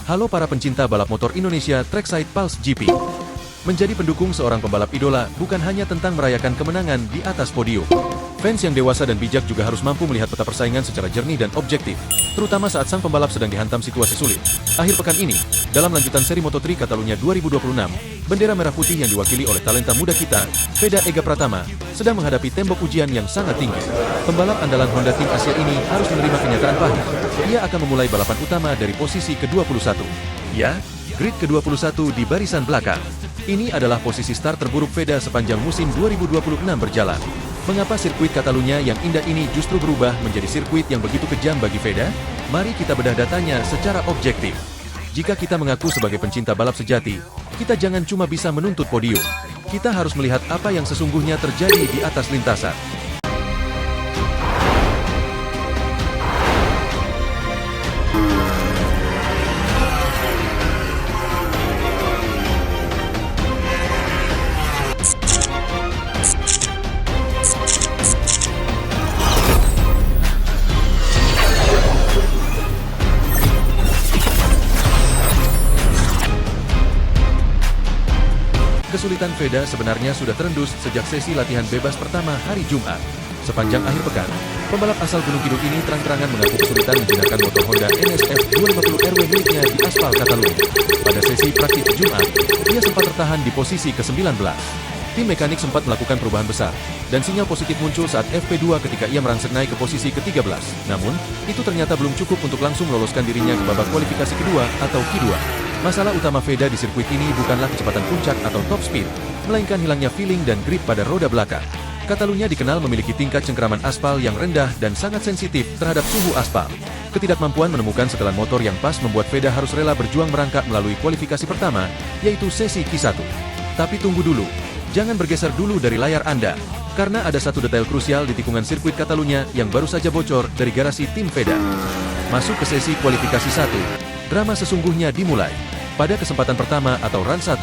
Halo para pencinta balap motor Indonesia Trackside Pulse GP. Menjadi pendukung seorang pembalap idola bukan hanya tentang merayakan kemenangan di atas podium. Fans yang dewasa dan bijak juga harus mampu melihat peta persaingan secara jernih dan objektif, terutama saat sang pembalap sedang dihantam situasi sulit. Akhir pekan ini, dalam lanjutan seri Moto3 Catalunya 2026, bendera merah putih yang diwakili oleh talenta muda kita, Veda Ega Pratama, sedang menghadapi tembok ujian yang sangat tinggi. Pembalap andalan Honda Tim Asia ini harus menerima kenyataan pahit. Ia akan memulai balapan utama dari posisi ke-21. Ya, grid ke-21 di barisan belakang. Ini adalah posisi start terburuk Veda sepanjang musim 2026 berjalan. Mengapa sirkuit Catalunya yang indah ini justru berubah menjadi sirkuit yang begitu kejam bagi Veda? Mari kita bedah datanya secara objektif. Jika kita mengaku sebagai pencinta balap sejati, kita jangan cuma bisa menuntut podium. Kita harus melihat apa yang sesungguhnya terjadi di atas lintasan. Kesulitan Veda sebenarnya sudah terendus sejak sesi latihan bebas pertama hari Jumat. Sepanjang akhir pekan, pembalap asal Gunung Kidul ini terang-terangan mengaku kesulitan menggunakan motor Honda NSF 250 RW miliknya di aspal Catalunya. Pada sesi praktik Jumat, ia sempat tertahan di posisi ke-19. Tim mekanik sempat melakukan perubahan besar, dan sinyal positif muncul saat FP2 ketika ia merangsek naik ke posisi ke-13. Namun, itu ternyata belum cukup untuk langsung meloloskan dirinya ke babak kualifikasi kedua atau Q2. Masalah utama Veda di sirkuit ini bukanlah kecepatan puncak atau top speed, melainkan hilangnya feeling dan grip pada roda belakang. Catalunya dikenal memiliki tingkat cengkeraman aspal yang rendah dan sangat sensitif terhadap suhu aspal. Ketidakmampuan menemukan setelan motor yang pas membuat Veda harus rela berjuang merangkak melalui kualifikasi pertama, yaitu sesi Q1. Tapi tunggu dulu, jangan bergeser dulu dari layar Anda, karena ada satu detail krusial di tikungan sirkuit Catalunya yang baru saja bocor dari garasi tim Veda. Masuk ke sesi kualifikasi 1, drama sesungguhnya dimulai. Pada kesempatan pertama atau run 1,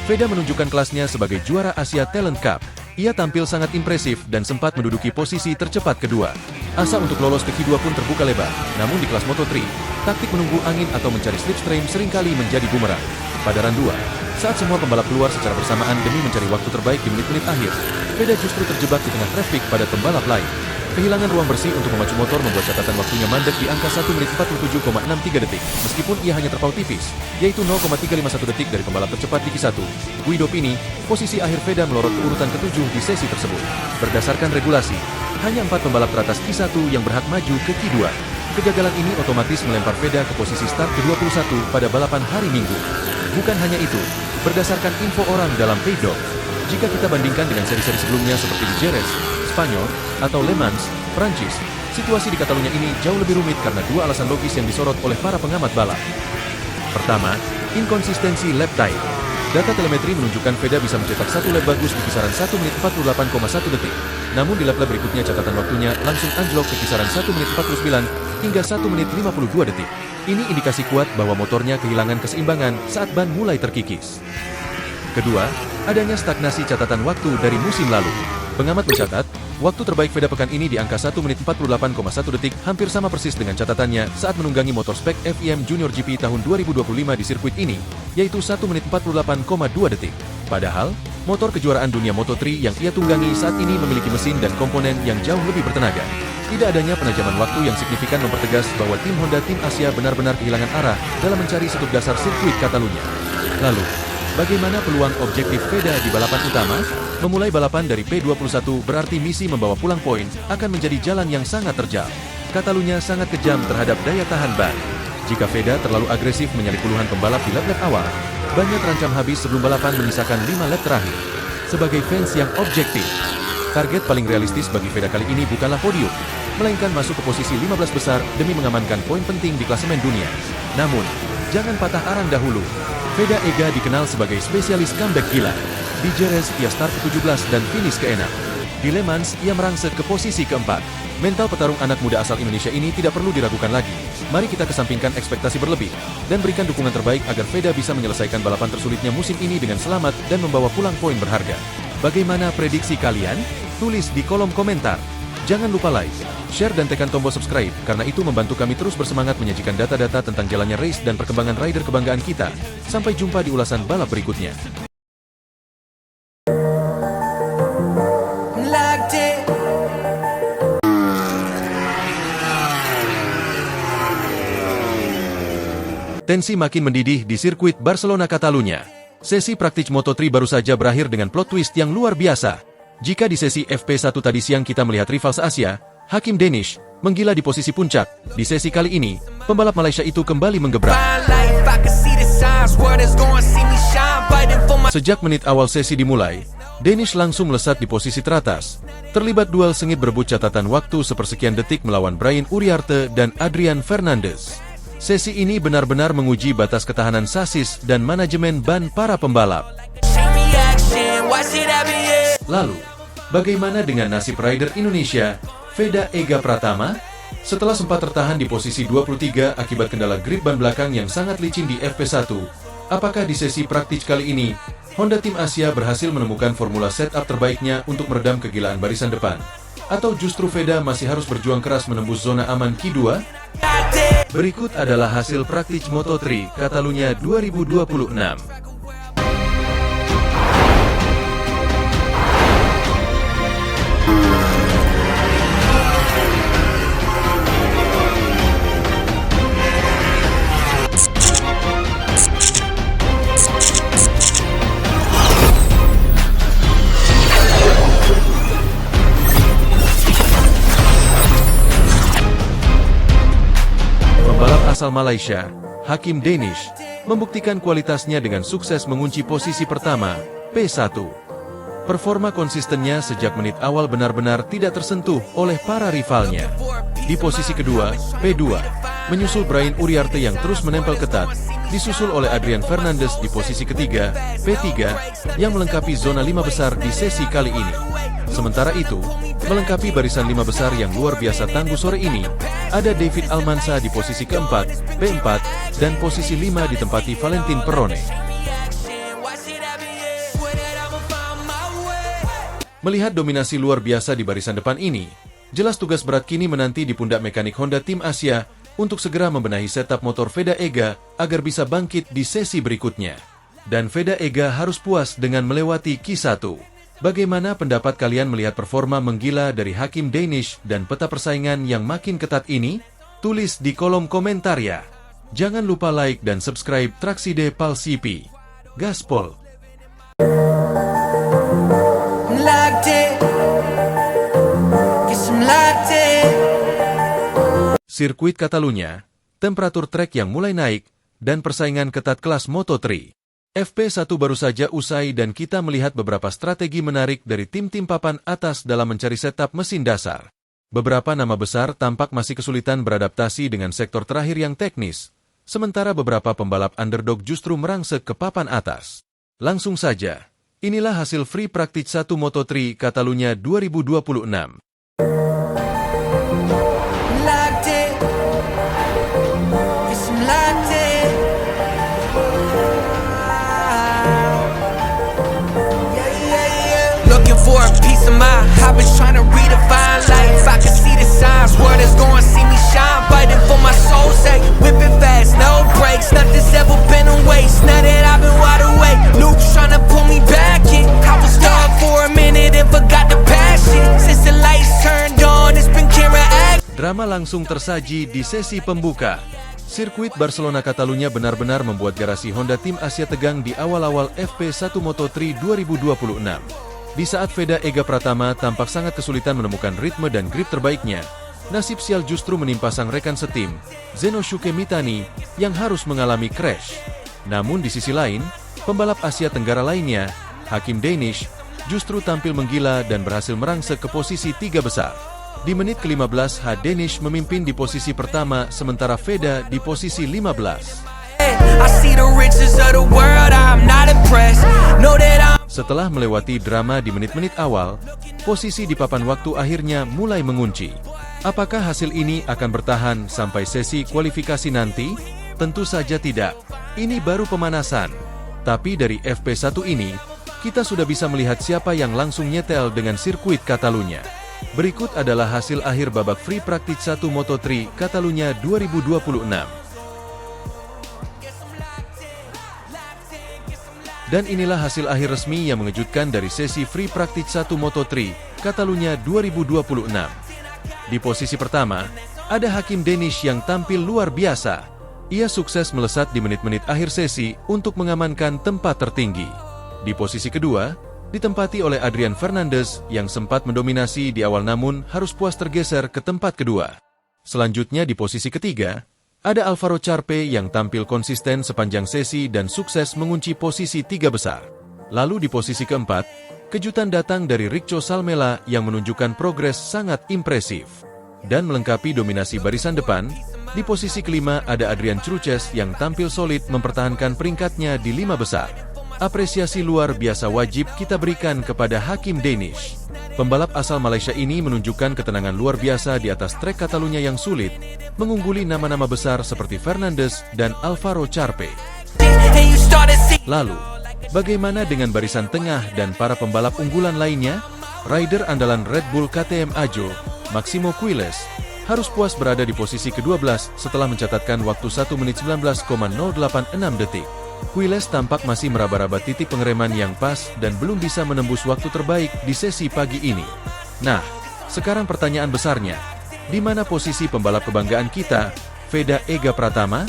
Veda menunjukkan kelasnya sebagai juara Asia Talent Cup. Ia tampil sangat impresif dan sempat menduduki posisi tercepat kedua. Asa untuk lolos ke Q2 pun terbuka lebar, namun di kelas Moto3, taktik menunggu angin atau mencari slipstream seringkali menjadi bumerang. Pada run 2, saat semua pembalap keluar secara bersamaan demi mencari waktu terbaik di menit-menit akhir, Veda justru terjebak di tengah traffic pada pembalap lain. Kehilangan ruang bersih untuk memacu motor membuat catatan waktunya mandek di angka 1 menit 47,63 detik, meskipun ia hanya terpaut tipis, yaitu 0,351 detik dari pembalap tercepat di Q1, Guido Pini. Posisi akhir Veda melorot ke urutan ke-7 di sesi tersebut. Berdasarkan regulasi, hanya 4 pembalap teratas Q1 yang berhak maju ke Q2. Kegagalan ini otomatis melempar Veda ke posisi start ke-21 pada balapan hari Minggu. Bukan hanya itu, berdasarkan info orang dalam paddock, jika kita bandingkan dengan seri-seri sebelumnya seperti di Jerez, Spanyol, atau Le Mans, Prancis, situasi di Catalunya ini jauh lebih rumit karena dua alasan logis yang disorot oleh para pengamat balap. Pertama, inkonsistensi lap time. Data telemetri menunjukkan Veda bisa mencetak satu lap bagus di kisaran 1 menit 48,1 detik. Namun di lap-lap berikutnya catatan waktunya langsung anjlok ke kisaran 1 menit 49 hingga 1 menit 52 detik. Ini indikasi kuat bahwa motornya kehilangan keseimbangan saat ban mulai terkikis. Kedua, adanya stagnasi catatan waktu dari musim lalu. Pengamat mencatat, waktu terbaik Veda pekan ini di angka 1 menit 48,1 detik, hampir sama persis dengan catatannya saat menunggangi motor spek FIM Junior GP tahun 2025 di sirkuit ini, yaitu 1 menit 48,2 detik. Padahal, motor kejuaraan dunia Moto3 yang ia tunggangi saat ini memiliki mesin dan komponen yang jauh lebih bertenaga. Tidak adanya penajaman waktu yang signifikan mempertegas bahwa tim Honda Tim Asia benar-benar kehilangan arah dalam mencari sudut dasar sirkuit Catalunya. Lalu, bagaimana peluang objektif Veda di balapan utama? Memulai balapan dari P21 berarti misi membawa pulang poin akan menjadi jalan yang sangat terjal. Catalunya sangat kejam terhadap daya tahan ban. Jika Veda terlalu agresif menyalip puluhan pembalap di lap-lap awal, bannya terancam habis sebelum balapan menyisakan 5 lap terakhir. Sebagai fans yang objektif, target paling realistis bagi Veda kali ini bukanlah podium, melainkan masuk ke posisi 15 besar demi mengamankan poin penting di klasemen dunia. Namun, jangan patah arang dahulu. Veda Ega dikenal sebagai spesialis comeback gila. Di Jerez, ia start ke-17 dan finish ke-6. Di Le Mans, ia merangsek ke posisi ke-4. Mental petarung anak muda asal Indonesia ini tidak perlu diragukan lagi. Mari kita kesampingkan ekspektasi berlebih, dan berikan dukungan terbaik agar Veda bisa menyelesaikan balapan tersulitnya musim ini dengan selamat dan membawa pulang poin berharga. Bagaimana prediksi kalian? Tulis di kolom komentar. Jangan lupa like, share dan tekan tombol subscribe karena itu membantu kami terus bersemangat menyajikan data-data tentang jalannya race dan perkembangan rider kebanggaan kita. Sampai jumpa di ulasan balap berikutnya. Tensi makin mendidih di sirkuit Barcelona Catalunya. Sesi praktik Moto3 baru saja berakhir dengan plot twist yang luar biasa. Jika di sesi FP1 tadi siang kita melihat rival se-Asia, Hakim Danish, menggila di posisi puncak, di sesi kali ini, pembalap Malaysia itu kembali menggebrak. Sejak menit awal sesi dimulai, Danish langsung melesat di posisi teratas. Terlibat duel sengit berebut catatan waktu sepersekian detik melawan Brian Uriarte dan Adrian Fernandez. Sesi ini benar-benar menguji batas ketahanan sasis dan manajemen ban para pembalap. Lalu, bagaimana dengan nasib rider Indonesia, Veda Ega Pratama? Setelah sempat tertahan di posisi 23 akibat kendala grip ban belakang yang sangat licin di FP1, apakah di sesi praktik kali ini, Honda Tim Asia berhasil menemukan formula setup terbaiknya untuk meredam kegilaan barisan depan? Atau justru Veda masih harus berjuang keras menembus zona aman Q2? Berikut adalah hasil praktik Moto3 Catalunya 2026. Asal Malaysia, Hakim Danish, membuktikan kualitasnya dengan sukses mengunci posisi pertama, P1. Performa konsistennya sejak menit awal benar-benar tidak tersentuh oleh para rivalnya. Di posisi kedua, P2, menyusul Brian Uriarte yang terus menempel ketat, disusul oleh Adrian Fernandez di posisi ketiga, P3, yang melengkapi zona 5 besar di sesi kali ini. Sementara itu, melengkapi barisan 5 besar yang luar biasa tangguh sore ini, ada David Almansa di posisi keempat, P4, dan posisi 5 ditempati Valentin Perrone. Melihat dominasi luar biasa di barisan depan ini, jelas tugas berat kini menanti di pundak mekanik Honda Tim Asia untuk segera membenahi setup motor Veda Ega agar bisa bangkit di sesi berikutnya. Dan Veda Ega harus puas dengan melewati Q1. Bagaimana pendapat kalian melihat performa menggila dari Hakim Danish dan peta persaingan yang makin ketat ini? Tulis di kolom komentar ya. Jangan lupa like dan subscribe Traksi de Pal CP. Gaspol. Sirkuit Catalunya, temperatur trek yang mulai naik, dan persaingan ketat kelas Moto3. FP1 baru saja usai dan kita melihat beberapa strategi menarik dari tim-tim papan atas dalam mencari setup mesin dasar. Beberapa nama besar tampak masih kesulitan beradaptasi dengan sektor terakhir yang teknis, sementara beberapa pembalap underdog justru merangsek ke papan atas. Langsung saja, inilah hasil free practice 1 Moto3 Catalunya 2026. For a piece of mind, I've been trying to redefine life. I can see the signs, world is going to see me shine. Fighting for my soul's sake, whipping fast, no brakes. Nothing's ever been a waste. Now that I've been wide awake, Luke's trying to pull me back in. I was stuck for a minute and forgot the passion. Since the lights turned on, it's been camera act. Drama langsung tersaji di sesi pembuka. Sirkuit Barcelona Catalunya benar-benar membuat garasi Honda Tim Asia tegang di awal-awal FP1 Moto3 2026. Di saat Veda Ega Pratama tampak sangat kesulitan menemukan ritme dan grip terbaiknya, nasib sial justru menimpa sang rekan setim, Zenosuke Mitani, yang harus mengalami crash. Namun di sisi lain, pembalap Asia Tenggara lainnya, Hakim Danish, justru tampil menggila dan berhasil merangsek ke posisi 3 besar. Di menit ke-15, Danish memimpin di posisi pertama, sementara Veda di posisi 15. Setelah melewati drama di menit-menit awal, posisi di papan waktu akhirnya mulai mengunci. Apakah hasil ini akan bertahan sampai sesi kualifikasi nanti? Tentu saja tidak. Ini baru pemanasan. Tapi dari FP1 ini, kita sudah bisa melihat siapa yang langsung nyetel dengan sirkuit Catalunya. Berikut adalah hasil akhir babak Free Practice 1 Moto3 Catalunya 2026. Dan inilah hasil akhir resmi yang mengejutkan dari sesi Free Practice 1 Moto3 Catalunya 2026. Di posisi pertama, ada Hakim Danish yang tampil luar biasa. Ia sukses melesat di menit-menit akhir sesi untuk mengamankan tempat tertinggi. Di posisi kedua, ditempati oleh Adrian Fernandez yang sempat mendominasi di awal namun harus puas tergeser ke tempat kedua. Selanjutnya di posisi ketiga, ada Alvaro Charpe yang tampil konsisten sepanjang sesi dan sukses mengunci posisi 3 besar. Lalu di posisi keempat, kejutan datang dari Richo Salmela yang menunjukkan progres sangat impresif. Dan melengkapi dominasi barisan depan, di posisi kelima ada Adrian Chruches yang tampil solid mempertahankan peringkatnya di 5 besar. Apresiasi luar biasa wajib kita berikan kepada Hakim Danish. Pembalap asal Malaysia ini menunjukkan ketenangan luar biasa di atas trek Catalunya yang sulit, mengungguli nama-nama besar seperti Fernandez dan Alvaro Charpe. Lalu, bagaimana dengan barisan tengah dan para pembalap unggulan lainnya? Rider andalan Red Bull KTM Ajo, Maximo Quiles, harus puas berada di posisi ke-12 setelah mencatatkan waktu 1 menit 19,086 detik. Quiles tampak masih meraba-raba titik pengereman yang pas dan belum bisa menembus waktu terbaik di sesi pagi ini. Nah, sekarang pertanyaan besarnya, di mana posisi pembalap kebanggaan kita, Veda Ega Pratama?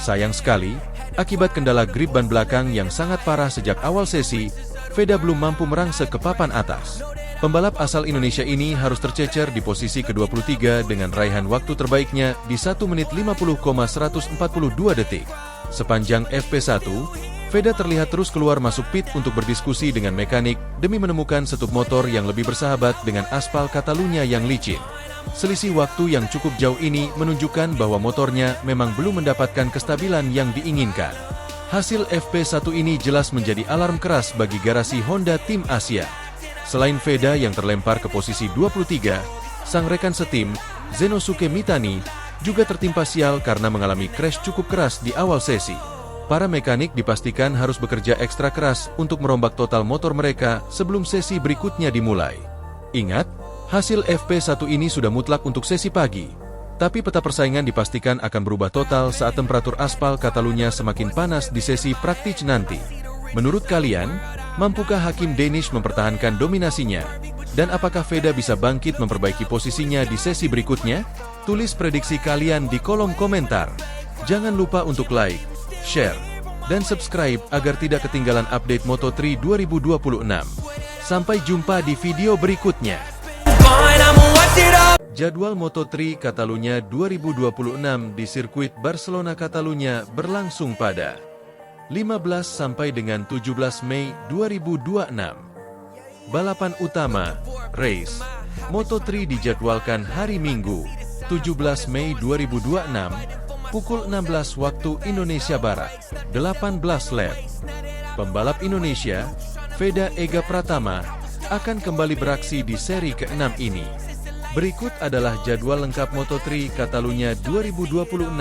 Sayang sekali, akibat kendala grip ban belakang yang sangat parah sejak awal sesi, Veda belum mampu merangsek ke papan atas. Pembalap asal Indonesia ini harus tercecer di posisi ke-23 dengan raihan waktu terbaiknya di 1 menit 50,142 detik. Sepanjang FP1, Veda terlihat terus keluar masuk pit untuk berdiskusi dengan mekanik demi menemukan setup motor yang lebih bersahabat dengan aspal Catalunya yang licin. Selisih waktu yang cukup jauh ini menunjukkan bahwa motornya memang belum mendapatkan kestabilan yang diinginkan. Hasil FP1 ini jelas menjadi alarm keras bagi garasi Honda Tim Asia. Selain Veda yang terlempar ke posisi 23, sang rekan setim, Zenosuke Mitani, juga tertimpa sial karena mengalami crash cukup keras di awal sesi. Para mekanik dipastikan harus bekerja ekstra keras untuk merombak total motor mereka sebelum sesi berikutnya dimulai. Ingat, hasil FP1 ini sudah mutlak untuk sesi pagi, tapi peta persaingan dipastikan akan berubah total saat temperatur aspal Catalunya semakin panas di sesi praktis nanti. Menurut kalian, mampukah Hakim Danish mempertahankan dominasinya? Dan apakah Veda bisa bangkit memperbaiki posisinya di sesi berikutnya? Tulis prediksi kalian di kolom komentar. Jangan lupa untuk like, share, dan subscribe agar tidak ketinggalan update Moto3 2026. Sampai jumpa di video berikutnya. Jadwal Moto3 Catalunya 2026 di sirkuit Barcelona Catalunya berlangsung pada 15 sampai dengan 17 Mei 2026. Balapan utama, race, Moto3 dijadwalkan hari Minggu, 17 Mei 2026, pukul 16 waktu Indonesia Barat, 18 lap. Pembalap Indonesia, Veda Ega Pratama, akan kembali beraksi di seri ke-6 ini. Berikut adalah jadwal lengkap Moto3 Catalunya 2026,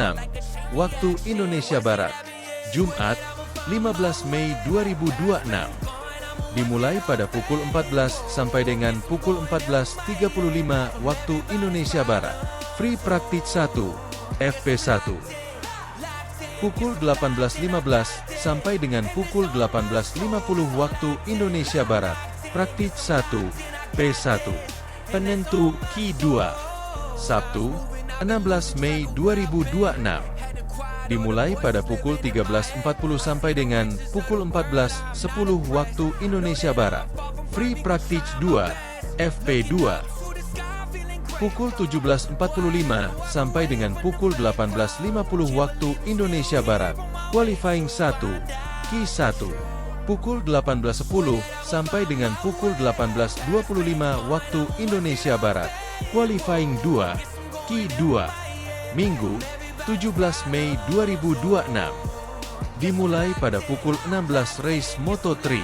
waktu Indonesia Barat, Jumat, 15 Mei 2026. Dimulai pada pukul 14 sampai dengan pukul 14.35 waktu Indonesia Barat. Free Practice 1, FP1. Pukul 18.15 sampai dengan pukul 18.50 waktu Indonesia Barat. Practice 1, P1. Penentu Q2. Sabtu, 16 Mei 2026. Dimulai pada pukul 13.40 sampai dengan pukul 14.10 waktu Indonesia Barat. Free Practice 2, FP2. Pukul 17.45 sampai dengan pukul 18.50 waktu Indonesia Barat. Qualifying 1, Q1. Pukul 18.10 sampai dengan pukul 18.25 waktu Indonesia Barat. Qualifying 2, Q2. Minggu, 17 Mei 2026. Dimulai pada pukul 16 race Moto3.